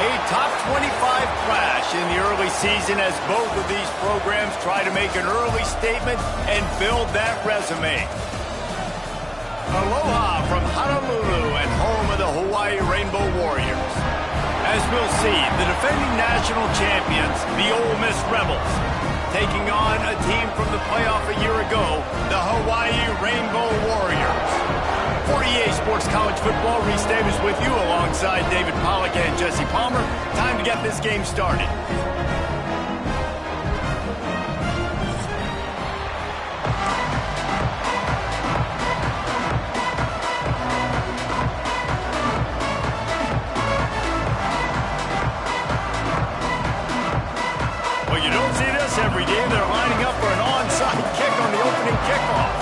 A top 25 clash in the early season as both of these programs try to make an early statement and build that resume. Aloha from Honolulu and home of the Hawaii Rainbow Warriors. As we'll see, the defending national champions, the Ole Miss Rebels, taking on a team from the playoff a year ago, the Hawaii Rainbow Warriors. For EA Sports College Football, Reese Davis with you alongside David Pollack and Jesse Palmer. Time to get this game started. Well, you don't see this every game. They're lining up for an onside kick on the opening kickoff.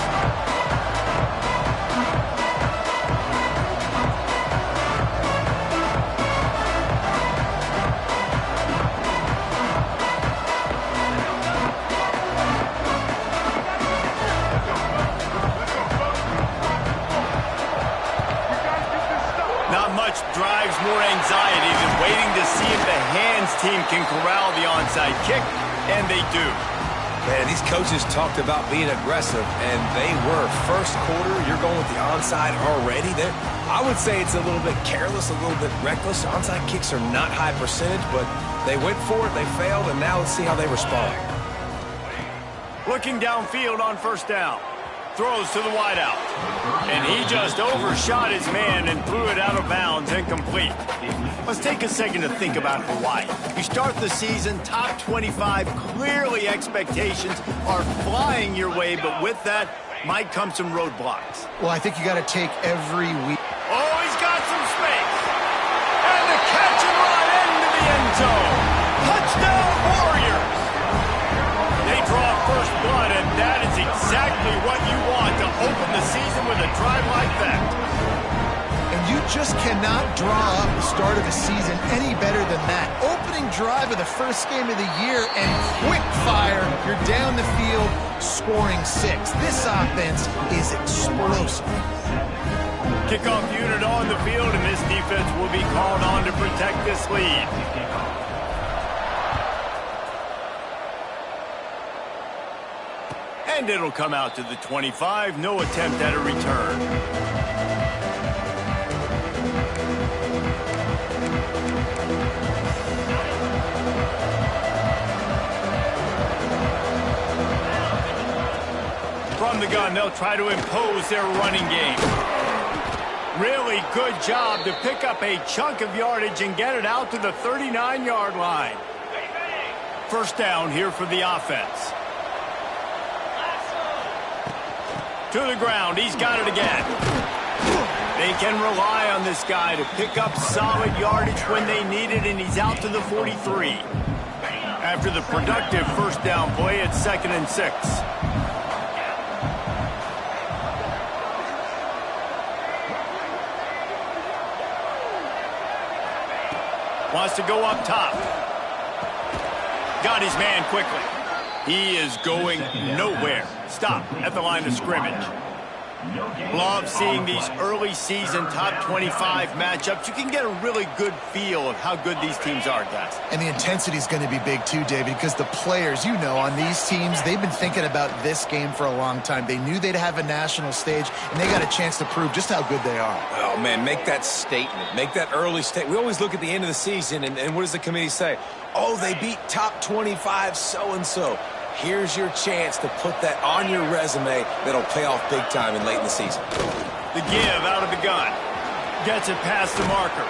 Drives more anxiety than waiting to see if the hands team can corral the onside kick, and they do. Man, these coaches talked about being aggressive, and they were. First quarter, you're going with the onside already. I would say it's a little bit careless, a little bit reckless. Onside kicks are not high percentage, but they went for it, they failed, and now let's see how they respond. Looking downfield on first down. Throws to the wideout. And he just overshot his man and threw it out of bounds, incomplete. Let's take a second to think about Hawaii. You start the season top 25. Clearly expectations are flying your way, but with that might come some roadblocks. Well, I think you got to take every week. Oh, he's got some space. And the catch and run into the end zone. Touchdown, Warriors. They draw first blood, and that is exactly what you want to open the season with a drive like that. And you just cannot draw up the start of a season any better than that. Opening drive of the first game of the year, and quick fire, you're down the field, scoring 6. This offense is explosive. Kickoff unit on the field, and this defense will be called on to protect this lead. And it'll come out to the 25. No attempt at a return. From the gun, they'll try to impose their running game. Really good job to pick up a chunk of yardage and get it out to the 39-yard line. First down here for the offense. To the ground, he's got it again. They can rely on this guy to pick up solid yardage when they need it, and he's out to the 43. After the productive first down play, it's 2nd and 6. Wants to go up top. Got his man quickly. He is going nowhere. Stop at the line of scrimmage. Love seeing these early season top 25 matchups. You can get a really good feel of how good these teams are, guys. And the intensity is going to be big too, David, because the players, you know, on these teams, they've been thinking about this game for a long time. They knew they'd have a national stage, and they got a chance to prove just how good they are. Oh, man, make that statement. Make that early statement. We always look at the end of the season, and what does the committee say? Oh, they beat top 25 so-and-so. Here's your chance to put that on your resume that'll pay off big time and late in the season. The give out of the gun. Gets it past the marker.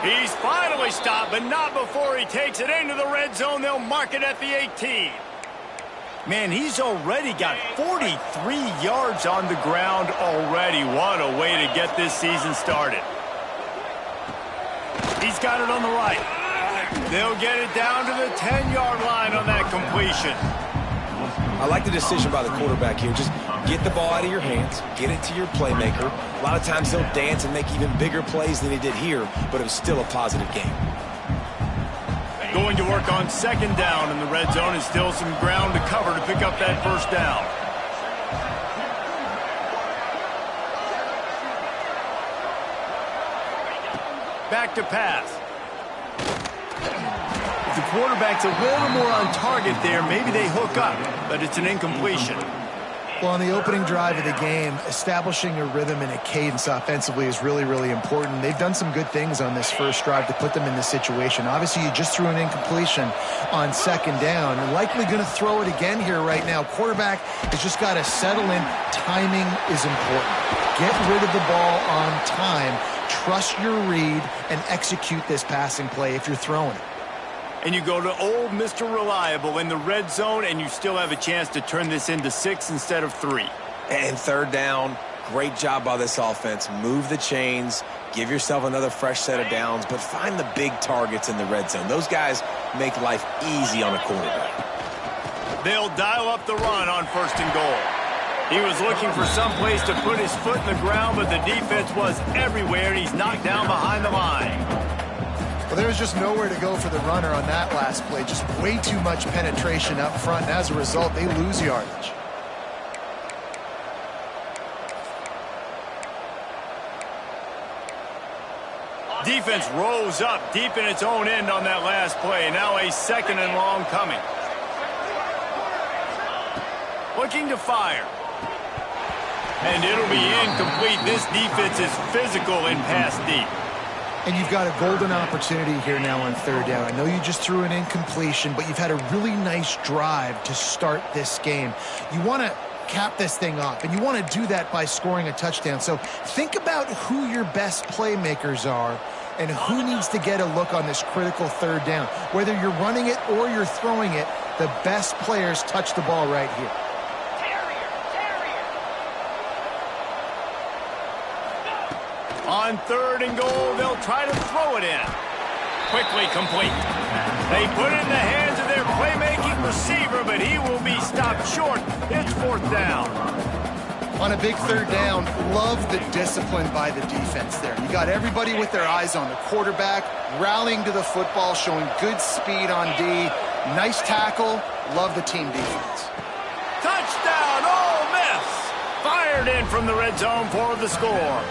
He's finally stopped, but not before he takes it into the red zone. They'll mark it at the 18. Man, he's already got 43 yards on the ground already. What a way to get this season started. He's got it on the right. They'll get it down to the 10-yard line on that completion. I like the decision by the quarterback here. Just get the ball out of your hands, get it to your playmaker. A lot of times he'll dance and make even bigger plays than he did here, but it was still a positive game. Going to work on 2nd down in the red zone, and still some ground to cover to pick up that first down. Back to pass. quarterback's a little more on target there. Maybe they hook up, but it's an incompletion. Well, on the opening drive of the game, establishing a rhythm and a cadence offensively is really, really important. They've done some good things on this first drive to put them in this situation. Obviously, you just threw an incompletion on second down. You're likely going to throw it again here right now. Quarterback has just got to settle in. Timing is important. Get rid of the ball on time. Trust your read and execute this passing play if you're throwing it. And you go to old Mr. Reliable in the red zone, and you still have a chance to turn this into 6 instead of 3. And third down, great job by this offense. Move the chains, give yourself another fresh set of downs, but find the big targets in the red zone. Those guys make life easy on a quarterback. They'll dial up the run on 1st and goal. He was looking for some place to put his foot in the ground, but the defense was everywhere, and he's knocked down behind the line. Well, there was just nowhere to go for the runner on that last play. Just way too much penetration up front, and as a result, they lose yardage. Defense rose up deep in its own end on that last play. Now a 2nd and long coming. Looking to fire. And it'll be incomplete. This defense is physical in pass deep. And you've got a golden opportunity here now on third down. I know you just threw an incompletion, but you've had a really nice drive to start this game. You want to cap this thing off, and you want to do that by scoring a touchdown. So think about who your best playmakers are and who needs to get a look on this critical third down. Whether you're running it or you're throwing it, the best players touch the ball right here. On 3rd and goal, they'll try to throw it in. Quickly complete. They put it in the hands of their playmaking receiver, but he will be stopped short. It's 4th down. On a big third down, love the discipline by the defense there. You got everybody with their eyes on the quarterback, rallying to the football, showing good speed on D. Nice tackle. Love the team defense. Touchdown, Ole Miss! Fired in from the red zone for the score.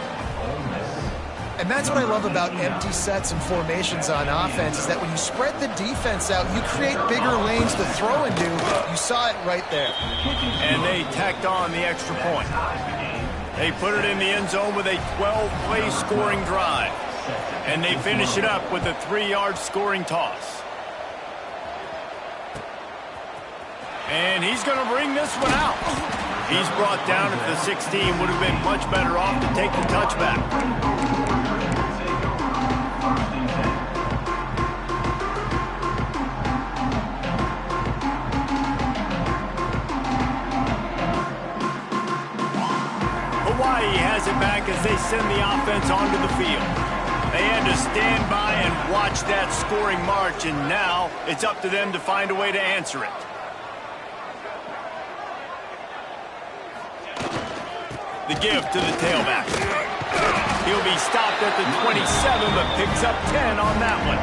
And that's what I love about empty sets and formations on offense, is that when you spread the defense out, you create bigger lanes to throw into. You saw it right there. And they tacked on the extra point. They put it in the end zone with a 12-play scoring drive. And they finish it up with a 3-yard scoring toss. And he's going to bring this one out. He's brought down at the 16. Would have been much better off to take the touchback. Hawaii has it back as they send the offense onto the field. They had to stand by and watch that scoring march, and now it's up to them to find a way to answer it. The give to the tailback. He'll be stopped at the 27, but picks up 10 on that one.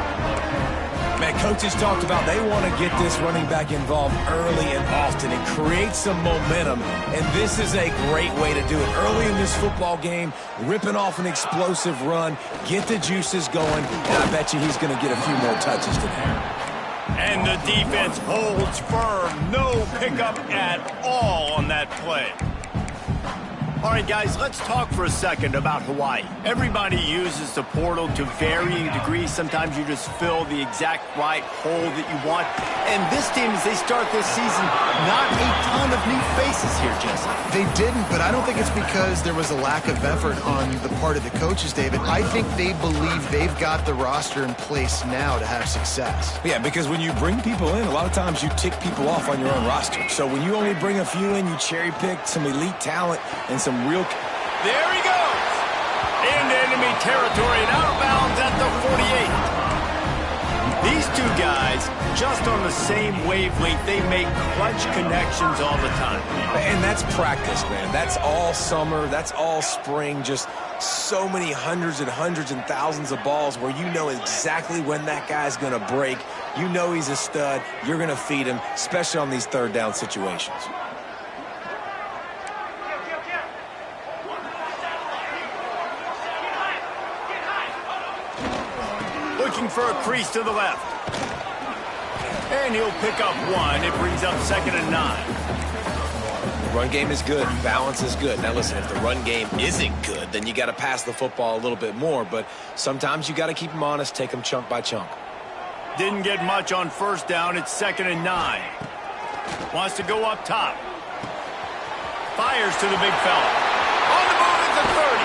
Man, coaches talked about they want to get this running back involved early and often and create some momentum, and this is a great way to do it. Early in this football game, ripping off an explosive run, get the juices going, and I bet you he's going to get a few more touches today. And the defense holds firm. No pickup at all on that play. All right, guys, let's talk for a second about Hawaii. Everybody uses the portal to varying degrees. Sometimes you just fill the exact right hole that you want. And this team, as they start this season, not a ton of new faces here, Jesse. They didn't, but I don't think it's because there was a lack of effort on the part of the coaches, David. I think they believe they've got the roster in place now to have success. Yeah, because when you bring people in, a lot of times you tick people off on your own roster. So when you only bring a few in, you cherry-pick some elite talent and some real... There he goes! Into enemy territory and out of bounds at the 48. These two guys, just on the same wavelength, they make clutch connections all the time. And that's practice, man. That's all summer. That's all spring. Just so many hundreds and thousands of balls where you know exactly when that guy's going to break. You know he's a stud. You're going to feed him, especially on these third down situations. Looking for a crease to the left. And he'll pick up 1. It brings up 2nd and 9. Run game is good. Balance is good. Now, listen, if the run game isn't good, then you got to pass the football a little bit more. But sometimes you got to keep them honest, take them chunk by chunk. Didn't get much on 1st down. It's 2nd and 9. Wants to go up top. Fires to the big fella. On the move at the 30.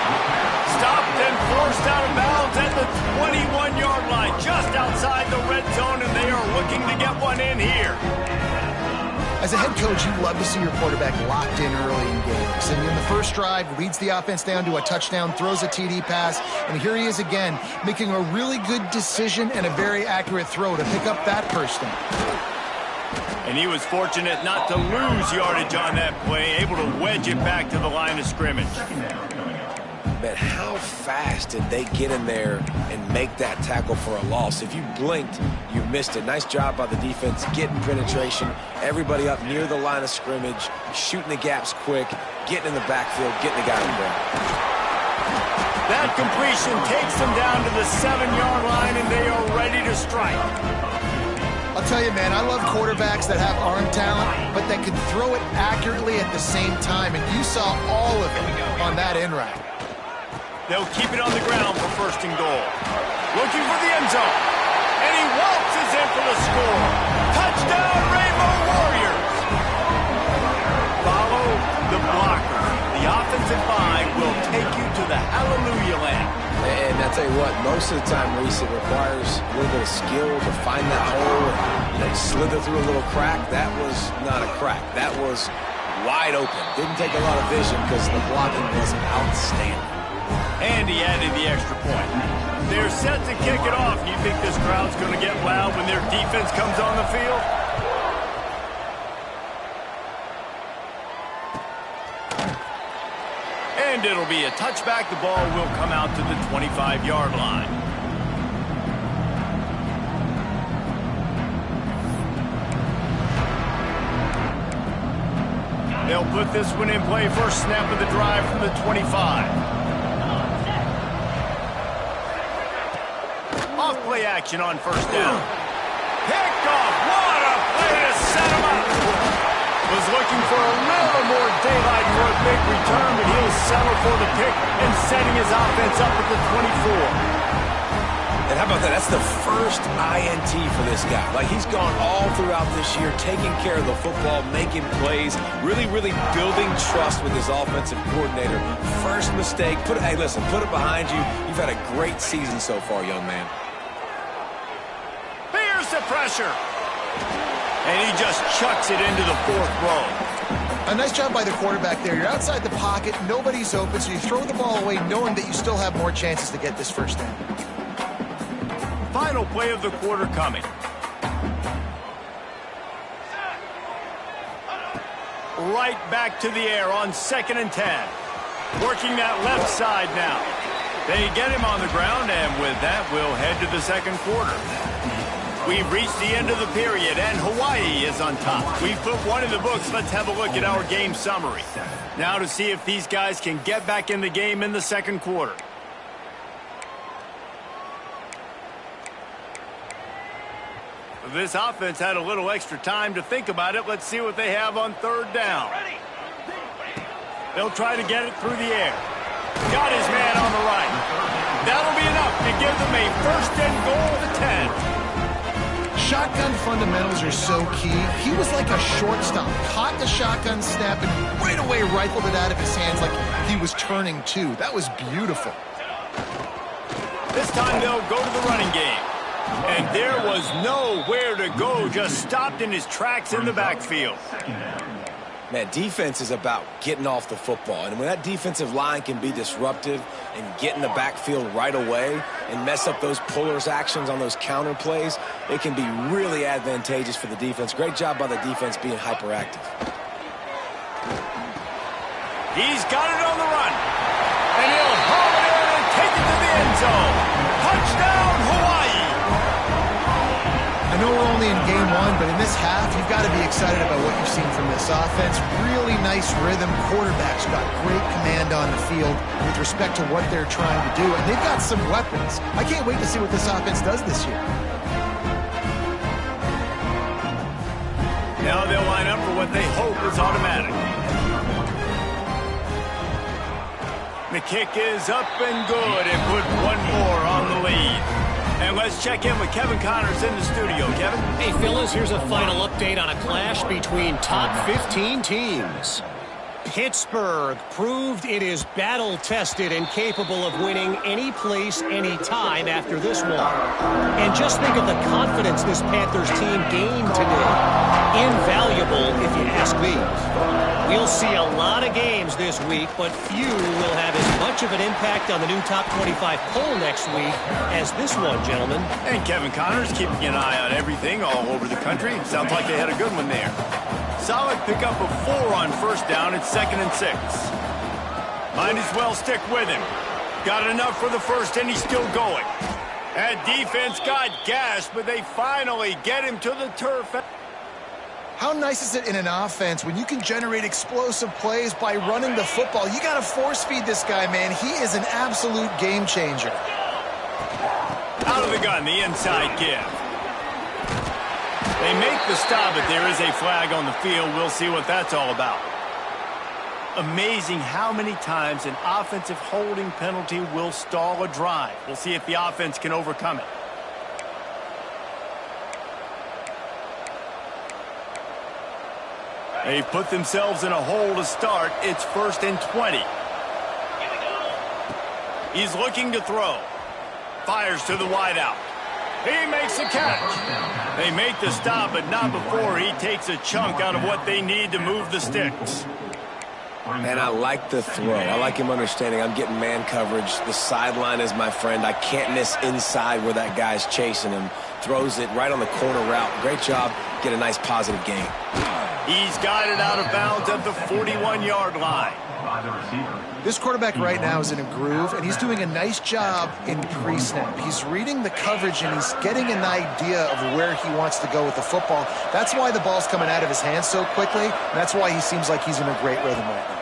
Stopped and forced out of bounds at the 21-yard line, just outside the red zone, and they are looking to get one in here. As a head coach, you love to see your quarterback locked in early in games. And in the first drive, leads the offense down to a touchdown, throws a TD pass, and here he is again, making a really good decision and a very accurate throw to pick up that first down. And he was fortunate not to lose yardage on that play, able to wedge it back to the line of scrimmage. Man, how fast did they get in there and make that tackle for a loss? If you blinked, you missed it. Nice job by the defense, getting penetration, everybody up near the line of scrimmage, shooting the gaps quick, getting in the backfield, getting the guy on the ground. That completion takes them down to the 7-yard line, and they are ready to strike. I'll tell you, man, I love quarterbacks that have arm talent, but that can throw it accurately at the same time, and you saw all of it on that in route. They'll keep it on the ground for 1st and goal. Looking for the end zone. And he waltzes in for the score. Touchdown, Rainbow Warriors. Follow the blocker. The offensive line will take you to the Hallelujah Land. And I tell you what, most of the time, Reese, it requires a little bit of skill to find that hole and slither through a little crack. That was not a crack. That was wide open. Didn't take a lot of vision because the blocking was outstanding. And he added the extra point. They're set to kick it off. You think this crowd's going to get loud when their defense comes on the field? And it'll be a touchback. The ball will come out to the 25-yard line. They'll put this one in play. First snap of the drive from the 25. Off-play action on 1st down. Picked off. What a play to set him up. Was looking for a little more daylight for a big return, but he'll settle for the pick and setting his offense up at the 24. And how about that? That's the first INT for this guy. Like, he's gone all throughout this year, taking care of the football, making plays, really building trust with his offensive coordinator. First mistake. Hey, listen, put it behind you. You've had a great season so far, young man. Here's the pressure. And he just chucks it into the 4th row. A nice job by the quarterback there. You're outside the pocket, nobody's open, so you throw the ball away knowing that you still have more chances to get this first down. Final play of the quarter coming. Right back to the air on 2nd and 10. Working that left side now. They get him on the ground, and with that, we'll head to the 2nd quarter. We've reached the end of the period, and Hawaii is on top. We've put one in the books. Let's have a look at our game summary. Now to see if these guys can get back in the game in the 2nd quarter. This offense had a little extra time to think about it. Let's see what they have on 3rd down. They'll try to get it through the air. Got his man on the right. That'll be enough to give them a 1st and goal to 10. Shotgun fundamentals are so key. He was like a shortstop. Caught the shotgun snap and right away rifled it out of his hands like he was turning two. That was beautiful. This time they'll go to the running game. And there was nowhere to go, just stopped in his tracks in the backfield. Man, defense is about getting off the football. And when that defensive line can be disruptive and get in the backfield right away and mess up those pullers actions on those counter plays, it can be really advantageous for the defense. Great job by the defense being hyperactive. He's got it on the run. And he'll haul it in and take it to the end zone. Touchdown, Hawaii. I know we're only in game 1, but in this half, you've got to be excited about what you've seen from this offense. Really nice rhythm. Quarterbacks got great command on the field with respect to what they're trying to do, and they've got some weapons. I can't wait to see what this offense does this year. Now they'll line up for what they hope is automatic. The kick is up and good and put one more on the lead. And let's check in with Kevin Connors in the studio. Kevin? Hey, fellas, here's a final update on a clash between top 15 teams. Pittsburgh proved it is battle-tested and capable of winning any place, any time after this one. And just think of the confidence this Panthers team gained today. Invaluable, if you ask me. We'll see a lot of games this week, but few will have as much of an impact on the new top 25 poll next week as this one, gentlemen. And Kevin Connors keeping an eye on everything all over the country. Sounds like they had a good one there. Solid pickup of 4 on first down. It's 2nd and 6. Might as well stick with him. Got enough for the first, and he's still going. That defense got gashed, but they finally get him to the turf. How nice is it in an offense when you can generate explosive plays by running the football? You got to force feed this guy, man. He is an absolute game changer. Out of the gun, the inside give. They make the stop, but there is a flag on the field. We'll see what that's all about. Amazing how many times an offensive holding penalty will stall a drive. We'll see if the offense can overcome it. They put themselves in a hole to start. It's 1st and 20. He's looking to throw. Fires to the wideout. He makes the catch. They make the stop, but not before he takes a chunk out of what they need to move the sticks. And I like the throw. I like him understanding I'm getting man coverage. The sideline is my friend. I can't miss inside where that guy's chasing him. Throws it right on the corner route. Great job. Get a nice positive gain. He's got it out of bounds at the 41-yard line. This quarterback right now is in a groove, and he's doing a nice job in pre-snap. He's reading the coverage, and he's getting an idea of where he wants to go with the football. That's why the ball's coming out of his hands so quickly, and that's why he seems like he's in a great rhythm right now.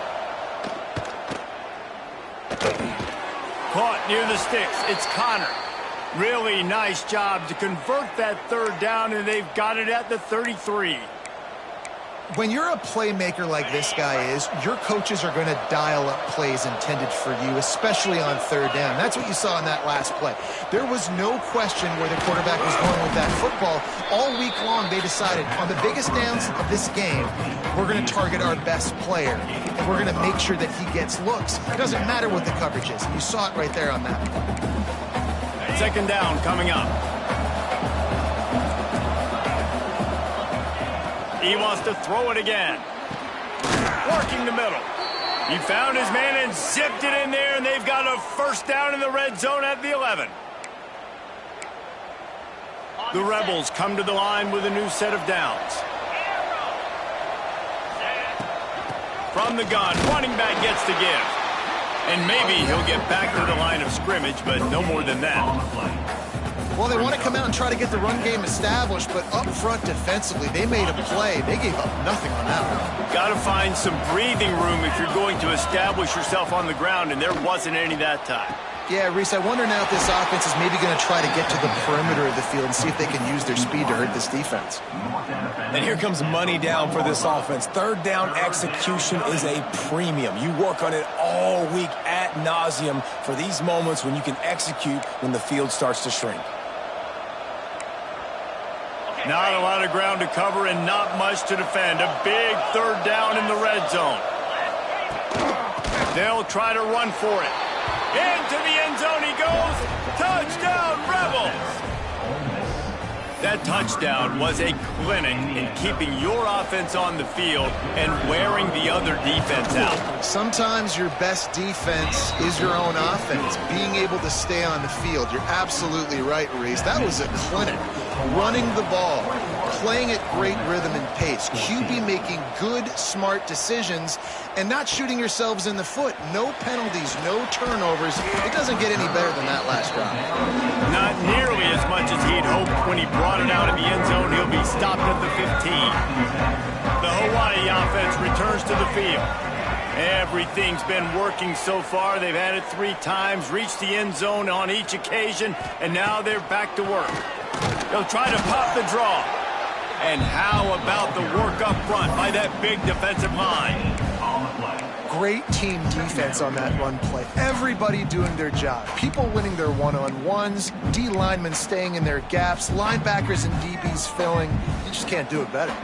Caught near the sticks. It's Connor. Really nice job to convert that 3rd down, and they've got it at the 33. When you're a playmaker like this guy is, your coaches are going to dial up plays intended for you, especially on 3rd down. That's what you saw in that last play. There was no question where the quarterback was going with that football. All week long, they decided on the biggest downs of this game, we're going to target our best player, and we're going to make sure that he gets looks. It doesn't matter what the coverage is. You saw it right there on that. 2nd down coming up. He wants to throw it again. Working the middle. He found his man and zipped it in there, and they've got a 1st down in the red zone at the 11. The Rebels come to the line with a new set of downs. From the gun, running back gets the give. And maybe he'll get back to the line of scrimmage, but no more than that. Well, they want to come out and try to get the run game established, but up front defensively, they made a play. They gave up nothing on that one. Got to find some breathing room if you're going to establish yourself on the ground, and there wasn't any that time. Yeah, Reese, I wonder now if this offense is maybe going to try to get to the perimeter of the field and see if they can use their speed to hurt this defense. And here comes money down for this offense. 3rd down execution is a premium. You work on it all week ad nauseum for these moments when you can execute when the field starts to shrink. Not a lot of ground to cover and not much to defend. A big 3rd down in the red zone. They'll try to run for it. Into the end zone he goes. Touchdown, Rebels! That touchdown was a clinic in keeping your offense on the field and wearing the other defense out. Sometimes your best defense is your own offense, being able to stay on the field. You're absolutely right, Reese. That was a clinic. Running the ball, playing at great rhythm and pace. QB making good, smart decisions and not shooting yourselves in the foot. No penalties, no turnovers. It doesn't get any better than that last drive. Not nearly as much as he'd hoped when he brought it out of the end zone. He'll be stopped at the 15. The Hawaii offense returns to the field. Everything's been working so far. They've had it 3 times, reached the end zone on each occasion, and now they're back to work. They'll try to pop the draw. And how about the work up front by that big defensive line? Great team defense on that run play. Everybody doing their job. People winning their one-on-ones, D linemen staying in their gaps, linebackers and DBs filling. You just can't do it better.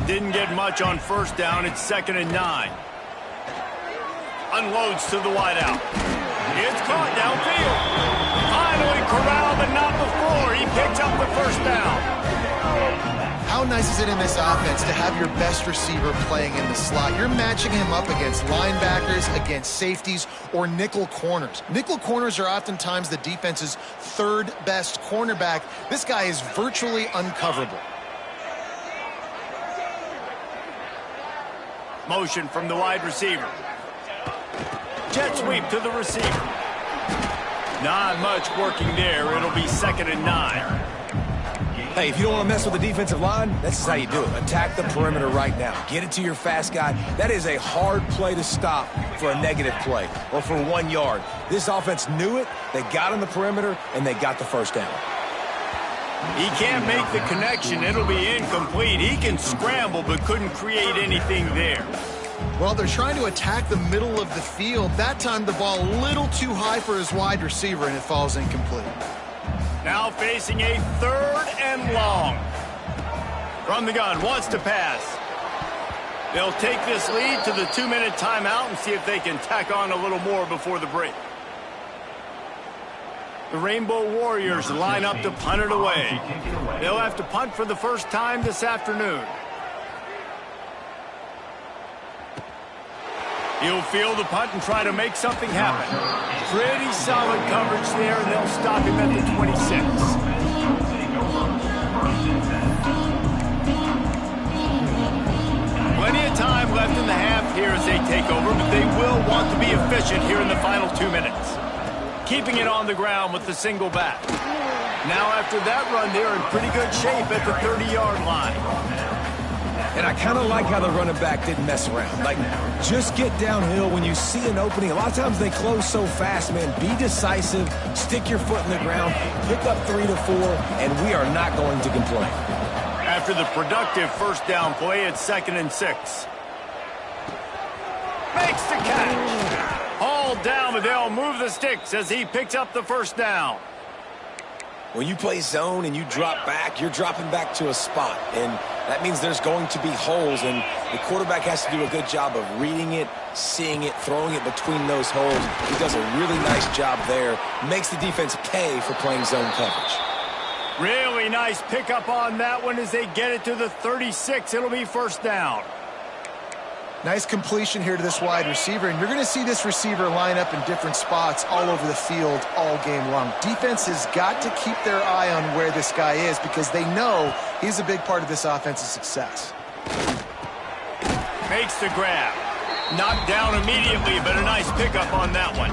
Didn't get much on first down. It's 2nd and 9. Unloads to the wideout. It's caught downfield. Finally corralled, but not before. He picks up the first down. How nice is it in this offense to have your best receiver playing in the slot? You're matching him up against linebackers, against safeties, or nickel corners. Nickel corners are oftentimes the defense's third best cornerback. This guy is virtually uncoverable. Motion from the wide receiver. Jet sweep to the receiver. Not much working there. It'll be 2nd and 9. Hey, if you don't want to mess with the defensive line, this is how you do it. Attack the perimeter right now. Get it to your fast guy. That is a hard play to stop for a negative play or for 1 yard. This offense knew it. They got on the perimeter, and they got the first down. He can't make the connection. It'll be incomplete. He can scramble, but couldn't create anything there. Well, they're trying to attack the middle of the field. That time, the ball a little too high for his wide receiver, and it falls incomplete. Now facing a 3rd and long. From the gun, wants to pass. They'll take this lead to the 2-minute timeout and see if they can tack on a little more before the break. The Rainbow Warriors line up to punt it away. They'll have to punt for the first time this afternoon. He'll field the punt and try to make something happen. Pretty solid coverage there, and they'll stop him at the 26. Plenty of time left in the half here as they take over, but they will want to be efficient here in the final 2 minutes. Keeping it on the ground with the single back. Now after that run, they're in pretty good shape at the 30-yard line. And I kind of like how the running back didn't mess around. Like, just get downhill when you see an opening. A lot of times they close so fast, man. Be decisive, stick your foot in the ground, pick up 3 to 4, and we are not going to complain. After the productive first down play, it's 2nd and 6. Makes the catch. All down, but they'll move the sticks as he picks up the first down. When you play zone and you drop back, you're dropping back to a spot. And that means there's going to be holes, and the quarterback has to do a good job of reading it, seeing it, throwing it between those holes. He does a really nice job there. Makes the defense pay for playing zone coverage. Really nice pickup on that one as they get it to the 36. It'll be first down. Nice completion here to this wide receiver, and you're going to see this receiver line up in different spots all over the field all game long. Defense has got to keep their eye on where this guy is because they know he's a big part of this offense's success. Makes the grab. Knocked down immediately, but a nice pickup on that one.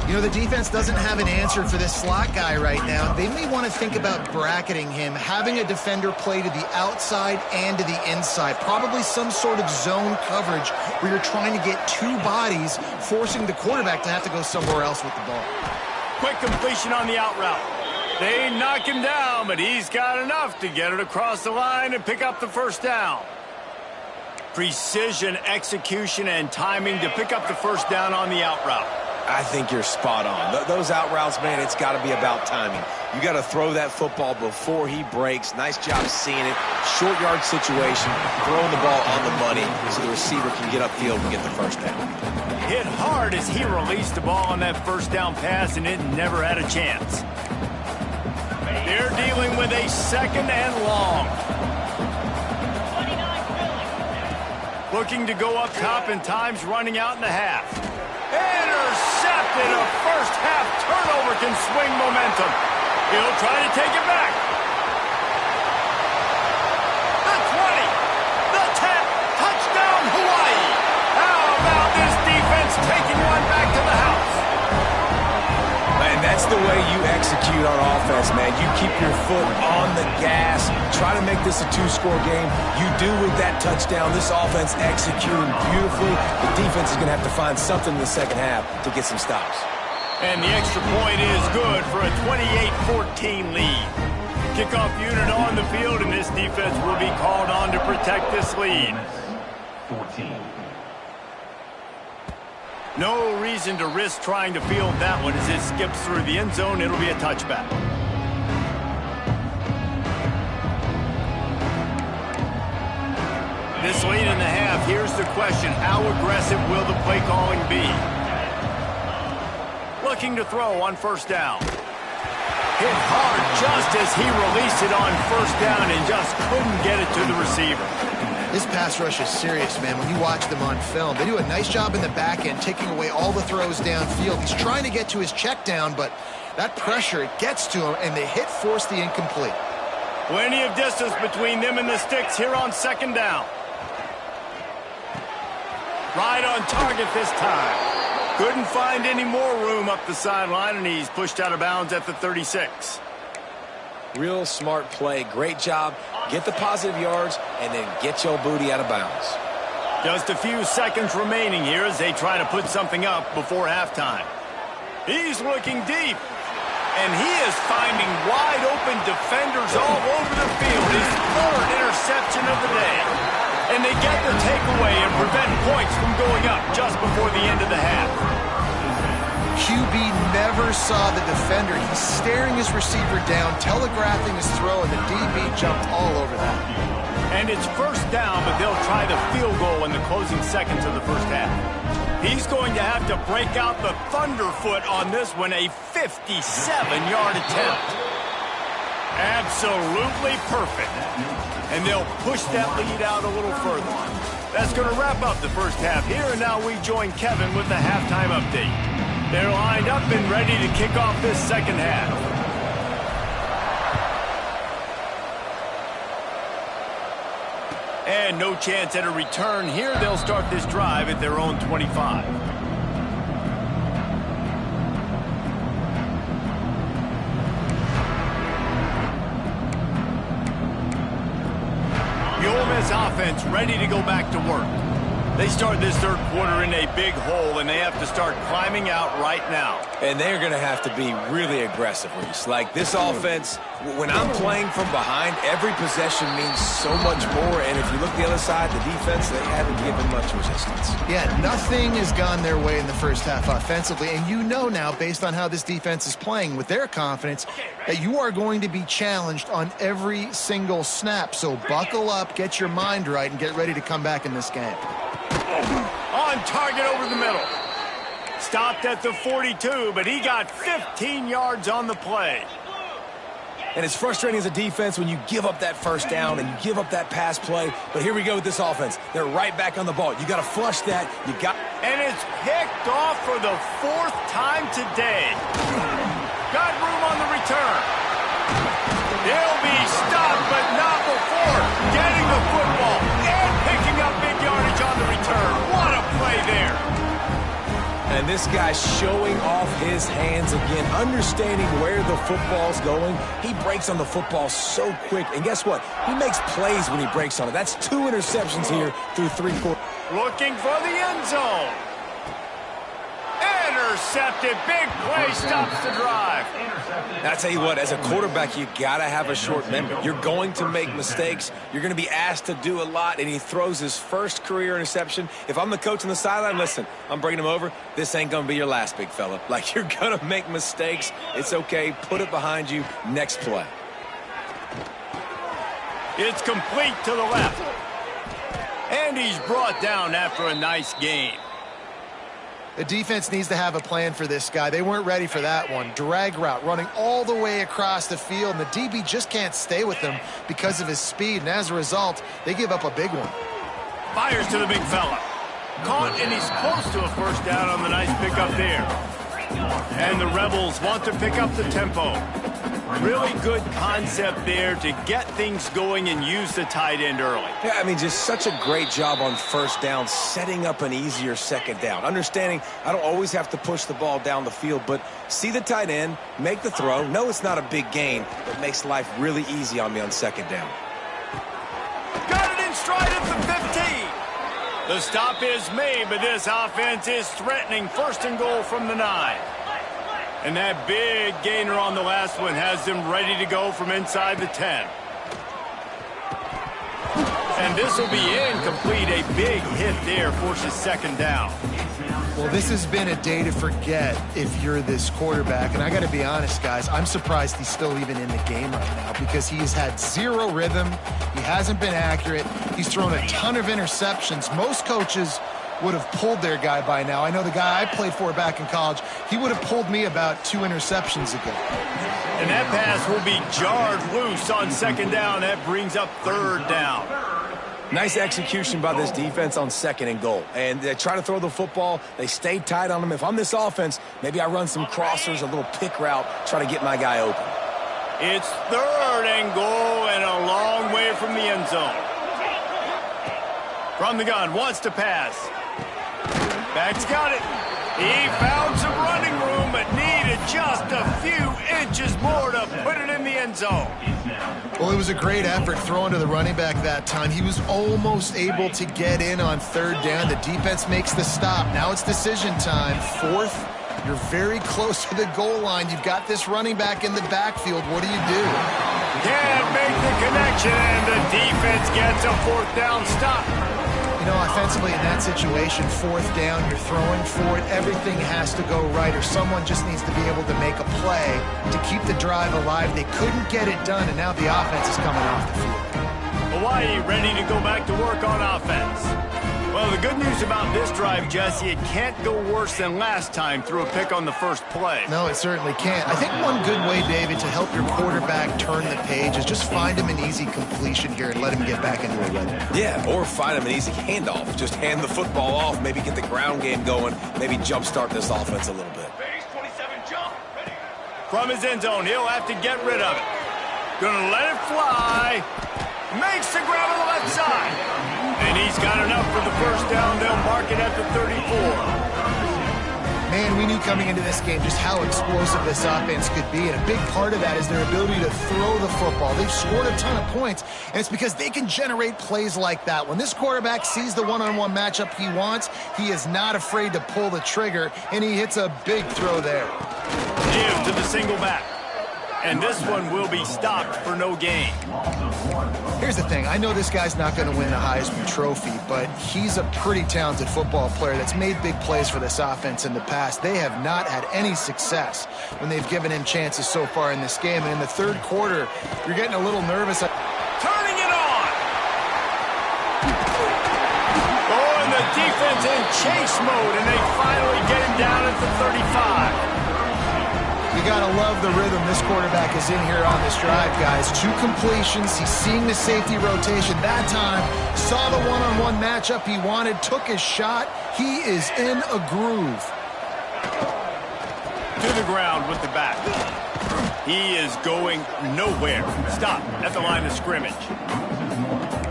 You know, the defense doesn't have an answer for this slot guy right now. They may want to think about bracketing him, having a defender play to the outside and to the inside. Probably some sort of zone coverage where you're trying to get 2 bodies, forcing the quarterback to have to go somewhere else with the ball. Quick completion on the out route. They knock him down, but he's got enough to get it across the line and pick up the first down. Precision, execution, and timing to pick up the first down on the out route. I think you're spot on. Those out routes, man, it's got to be about timing. You got to throw that football before he breaks. Nice job seeing it. Short yard situation, throwing the ball on the money so the receiver can get upfield and get the first down. Hit hard as he released the ball on that first down pass, and it never had a chance. They're dealing with a 2nd and long. Looking to go up top, and time's running out in the half. Intercepted. A first half turnover can swing momentum. He'll try to take it back. The 20. The 10. Touchdown, Hawaii. How about this defense taking one back to the house? Man, that's the way you execute on offense, man. You keep your foot on the gas. Try to make this a 2-score game. You do with that touchdown. This offense executing beautifully. The defense is going to have to find something in the second half to get some stops. And the extra point is good for a 28-14 lead. Kickoff unit on the field, and this defense will be called on to protect this lead. 14. No reason to risk trying to field that one as it skips through the end zone. It'll be a touchback. This late in the half, here's the question. How aggressive will the play calling be? Looking to throw on first down. Hit hard just as he released it on first down and just couldn't get it to the receiver. This pass rush is serious, man. When you watch them on film, they do a nice job in the back end, taking away all the throws downfield. He's trying to get to his check down, but that pressure, it gets to him, and the hit forced the incomplete. Plenty of distance between them and the sticks here on second down. Right on target this time. Couldn't find any more room up the sideline, and he's pushed out of bounds at the 36. Real smart play. Great job. Get the positive yards, and then get your booty out of bounds. Just a few seconds remaining here as they try to put something up before halftime. He's looking deep, and he is finding wide-open defenders all over the field. His third interception of the day. And they get the takeaway and prevent points from going up just before the end of the half. QB never saw the defender. He's staring his receiver down, telegraphing his throw, and the DB jumped all over that. And it's first down, but they'll try the field goal in the closing seconds of the first half. He's going to have to break out the thunderfoot on this one, a 57-yard attempt. Absolutely perfect. And they'll push that lead out a little further. That's going to wrap up the first half here, and now we join Kevin with the halftime update. They're lined up and ready to kick off this second half. And no chance at a return here. They'll start this drive at their own 25. The Ole Miss offense ready to go back to work. They start this third quarter in a big hole, and they have to start climbing out right now. And they're going to have to be really aggressive, Reese. Like this offense, when I'm playing from behind, every possession means so much more. And if you look the other side, the defense, they haven't given much resistance. Yeah, nothing has gone their way in the first half offensively. And you know now, based on how this defense is playing with their confidence, that you are going to be challenged on every single snap. So buckle up, get your mind right, and get ready to come back in this game. On target over the middle. Stopped at the 42, but he got 15 yards on the play. And it's frustrating as a defense when you give up that first down and you give up that pass play. But here we go with this offense. They're right back on the ball. You got to flush that. And it's picked off for the fourth time today. Got room on the return. He'll be stopped, but not before getting the football and picking up big yardage on the return. What a play there. And this guy's showing off his hands again, understanding where the football's going. He breaks on the football so quick. And guess what? He makes plays when he breaks on it. That's 2 interceptions here through 3 quarters. Looking for the end zone. Intercepted. Big play stops the drive. I tell you what, as a quarterback, you got to have a short memory. You're going to make mistakes. You're going to be asked to do a lot, and he throws his first career interception. If I'm the coach on the sideline, listen, I'm bringing him over. This ain't going to be your last, big fella. Like, you're going to make mistakes. It's okay. Put it behind you. Next play. It's complete to the left. And he's brought down after a nice gain. The defense needs to have a plan for this guy. They weren't ready for that one. Drag route, running all the way across the field, and the DB just can't stay with him because of his speed, and as a result, they give up a big one. Fires to the big fella. Caught, and he's close to a first down on the nice pickup there. And the Rebels want to pick up the tempo. Really good concept there to get things going and use the tight end early. Yeah, I mean, just such a great job on first down, setting up an easier second down. Understanding I don't always have to push the ball down the field, but see the tight end, make the throw. No, it's not a big gain, but makes life really easy on me on second down. Got it in stride at the 15. The stop is made, but this offense is threatening first and goal from the 9. And that big gainer on the last one has them ready to go from inside the 10. And this will be incomplete. A big hit there forces second down. Well, this has been a day to forget if you're this quarterback. And I got to be honest, guys, I'm surprised he's still even in the game right now because he has had zero rhythm. He hasn't been accurate. He's thrown a ton of interceptions. Most coaches would have pulled their guy by now. I know the guy I played for back in college, he would have pulled me about 2 interceptions ago. And that pass will be jarred loose on second down. That brings up third down. Nice execution by this defense on second and goal. And they try to throw the football. They stay tight on him. If I'm this offense, maybe I run some crossers, a little pick route, try to get my guy open. It's third and goal and a long way from the end zone. From the gun, wants to pass. Back's got it. He found some running room, but needed just a few inches more to put it in the end zone. Well, it was a great effort throwing to the running back that time. He was almost able to get in on third down. The defense makes the stop. Now it's decision time. Fourth, you're very close to the goal line. You've got this running back in the backfield. What do? Can't make the connection, and the defense gets a fourth down stop. You know, offensively in that situation, fourth down, you're throwing for it. Everything has to go right, or someone just needs to be able to make a play to keep the drive alive. They couldn't get it done, and now the offense is coming off the field. Hawaii ready to go back to work on offense. Well, the good news about this drive, Jesse, it can't go worse than last time through a pick on the first play. No, it certainly can't. I think one good way, David, to help your quarterback turn the page is just find him an easy completion here and let him get back into a rhythm. Yeah, or find him an easy handoff. Just hand the football off, maybe get the ground game going, maybe jumpstart this offense a little bit. From his end zone, he'll have to get rid of it. Gonna let it fly. Makes the grab on the left side. And he's got enough for the first down. They'll mark it at the 34. Man, we knew coming into this game just how explosive this offense could be, and a big part of that is their ability to throw the football. They've scored a ton of points, and it's because they can generate plays like that. When this quarterback sees the one-on-one matchup he wants, he is not afraid to pull the trigger, and he hits a big throw there. Give to the single back. And this one will be stopped for no gain. Here's the thing. I know this guy's not going to win the Heisman Trophy, but he's a pretty talented football player that's made big plays for this offense in the past. They have not had any success when they've given him chances so far in this game. And in the third quarter, you're getting a little nervous. Turning it on! Oh, and the defense in chase mode, and they finally get him down at the 35. You got to love the rhythm this quarterback is in here on this drive, guys. 2 completions. He's seeing the safety rotation that time. Saw the one-on-one matchup he wanted. Took his shot. He is in a groove. To the ground with the back. He is going nowhere. Stop at the line of scrimmage.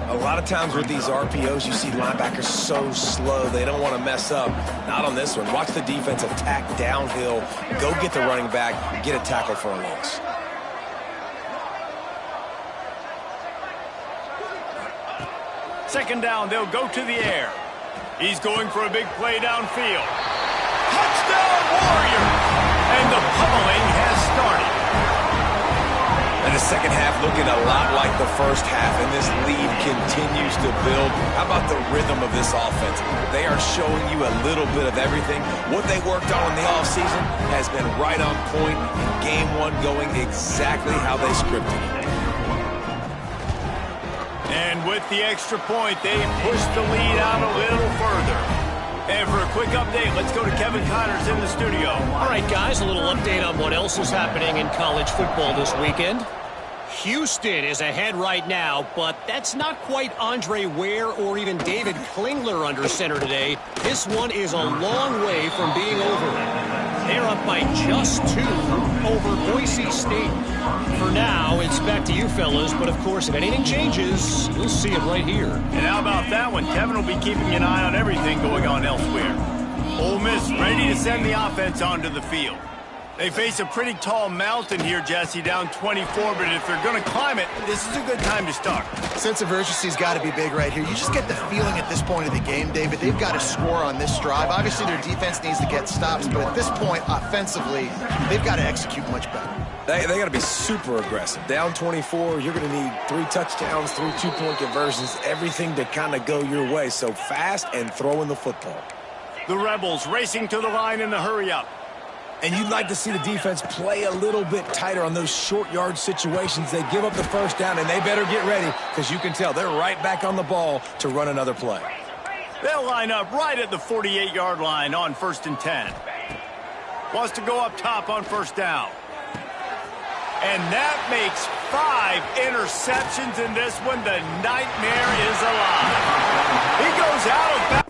A lot of times with these RPOs, you see linebackers so slow, they don't want to mess up. Not on this one. Watch the defense attack downhill, go get the running back, get a tackle for a loss. Second down, they'll go to the air. He's going for a big play downfield. Touchdown, Warriors! And the pummeling has started. And the second half looking a lot like the first half, and this lead continues to build. How about the rhythm of this offense? They are showing you a little bit of everything. What they worked on in the offseason has been right on point, and game one going exactly how they scripted it. And with the extra point, they pushed the lead out a little further. And for a quick update, let's go to Kevin Connors in the studio. All right, guys, a little update on what else is happening in college football this weekend. Houston is ahead right now, but that's not quite Andre Ware or even David Klingler under center today. This one is a long way from being over. They're up by just 2 over Boise State. For now, it's back to you fellas, but of course, if anything changes, you'll see it right here. And how about that one? Kevin will be keeping an eye on everything going on elsewhere. Ole Miss ready to send the offense onto the field. They face a pretty tall mountain here, Jesse, down 24, but if they're going to climb it, this is a good time to start. Sense of urgency's got to be big right here. You just get the feeling at this point of the game, David, they've got to score on this drive. Obviously, their defense needs to get stops, but at this point, offensively, they've got to execute much better. They got to be super aggressive. Down 24, you're going to need 3 touchdowns, 3 two-point conversions, everything to kind of go your way. So fast and throwing the football. The Rebels racing to the line in the hurry-up. And you'd like to see the defense play a little bit tighter on those short yard situations. They give up the first down, and they better get ready because you can tell they're right back on the ball to run another play. They'll line up right at the 48-yard line on 1st and 10. Wants to go up top on 1st down. And that makes 5 interceptions in this one. The nightmare is alive. He goes out of bounds.